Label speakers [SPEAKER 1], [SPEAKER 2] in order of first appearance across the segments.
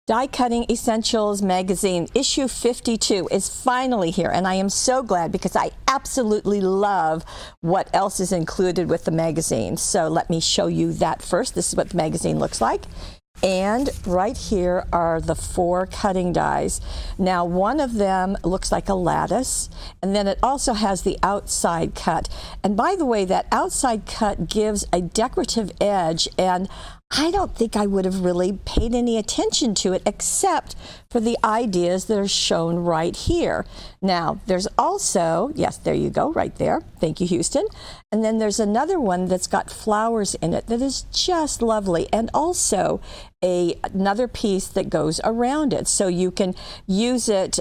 [SPEAKER 1] Die Cutting Essentials magazine issue 52 is finally here, and I am so glad because I absolutely love what else is included with the magazine. So let me show you that first. This is what the magazine looks like. And right here are the 4 cutting dies. Now, one of them looks like a lattice, and then it also has the outside cut. And by the way, that outside cut gives a decorative edge, and I don't think I would have really paid any attention to it except for the ideas that are shown right here. Now, there's also, yes, there you go, right there. Thank you, Houston. And then there's another one that's got flowers in it that is just lovely, and also another piece that goes around it. So you can use it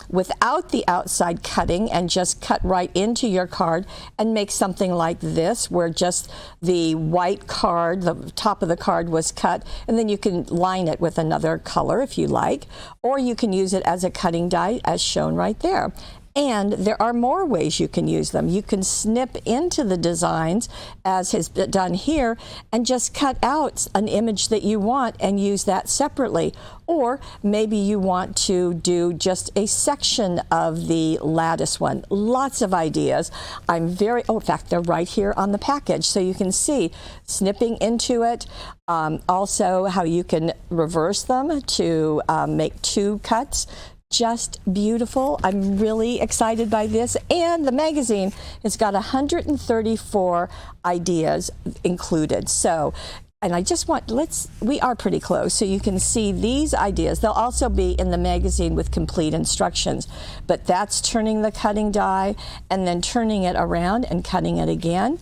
[SPEAKER 1] without the outside cutting and just cut right into your card and make something like this, where just the white card, the top of the card was cut, and then you can line it with another color if you like, or you can use it as a cutting die as shown right there. And there are more ways you can use them. You can snip into the designs, as has been done here, and just cut out an image that you want and use that separately. Or maybe you want to do just a section of the lattice one. Lots of ideas. In fact, they're right here on the package, so you can see snipping into it. Also, how you can reverse them to make 2 cuts. Just beautiful. I'm really excited by this, and the magazine has got 134 ideas included. So, and I just want, we are pretty close, so you can see these ideas. They'll also be in the magazine with complete instructions, but that's turning the cutting die and then turning it around and cutting it again,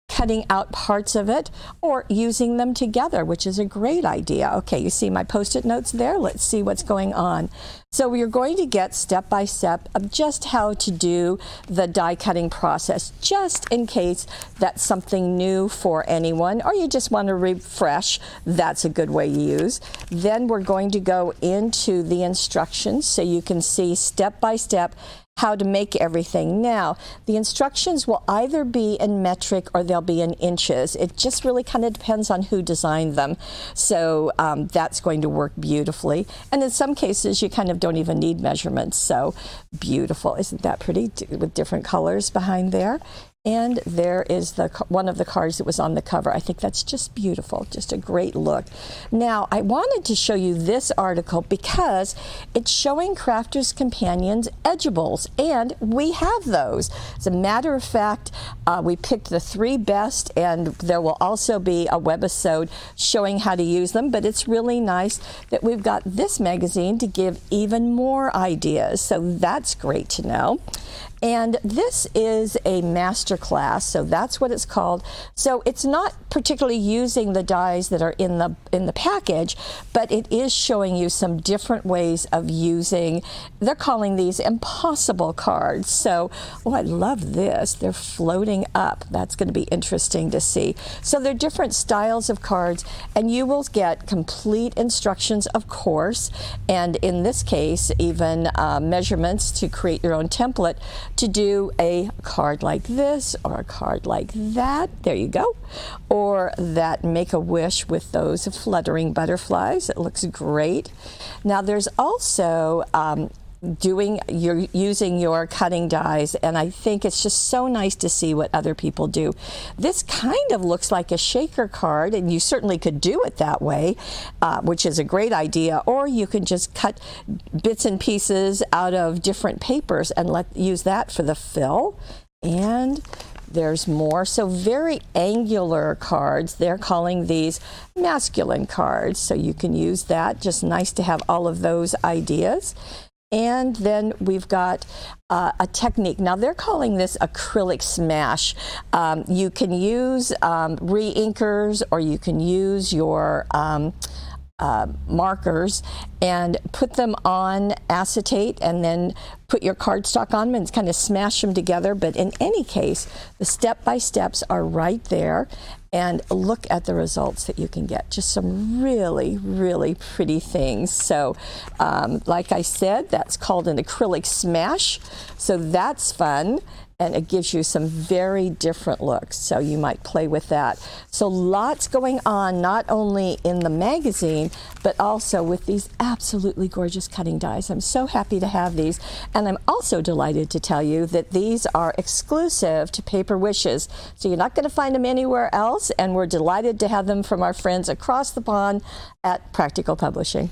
[SPEAKER 1] cutting out parts of it, or using them together, which is a great idea. Okay, you see my post-it notes there? Let's see what's going on. So you're going to get step-by-step of just how to do the die cutting process, just in case that's something new for anyone, or you just want to refresh. That's a good way to use. Then we're going to go into the instructions so you can see step-by-step how to make everything. Now, the instructions will either be in metric or they'll be in inches. It just really kind of depends on who designed them. So that's going to work beautifully. And in some cases, you kind of don't even need measurements. So beautiful. Isn't that pretty, with different colors behind there? And there is one of the cards that was on the cover. I think that's just beautiful, just a great look. Now, I wanted to show you this article because it's showing Crafters Companions edgeables, and we have those. As a matter of fact, we picked the 3 best, and there will also be a webisode showing how to use them, but it's really nice that we've got this magazine to give even more ideas, so that's great to know. And this is a Masterclass, so that's what it's called. So it's not particularly using the dies that are in the package, but it is showing you some different ways of using. They're calling these impossible cards. So, oh, I love this. They're floating up. That's going to be interesting to see. So they're different styles of cards, and you will get complete instructions, of course, and in this case, even measurements to create your own template to do a card like this or a card like that. There you go. Or that Make-A-Wish with those fluttering butterflies. It looks great. Now there's also using your cutting dies, and I think it's just so nice to see what other people do. This kind of looks like a shaker card, and you certainly could do it that way, which is a great idea, or you can just cut bits and pieces out of different papers and use that for the fill. And there's more. So very angular cards. They're calling these masculine cards, so you can use that. Just nice to have all of those ideas. And then we've got a technique. Now they're calling this Acrylic Smash. You can use re-inkers, or you can use your markers and put them on acetate and then put your cardstock on them and kind of smash them together. But in any case, the step-by-steps are right there, and look at the results that you can get. Just some really, really pretty things. So like I said, that's called an Acrylic Smash. So that's fun. and it gives you some very different looks. So you might play with that. So lots going on, not only in the magazine, but also with these absolutely gorgeous cutting dies. I'm so happy to have these. And I'm also delighted to tell you that these are exclusive to Paper Wishes. So you're not going to find them anywhere else. And we're delighted to have them from our friends across the pond at Practical Publishing.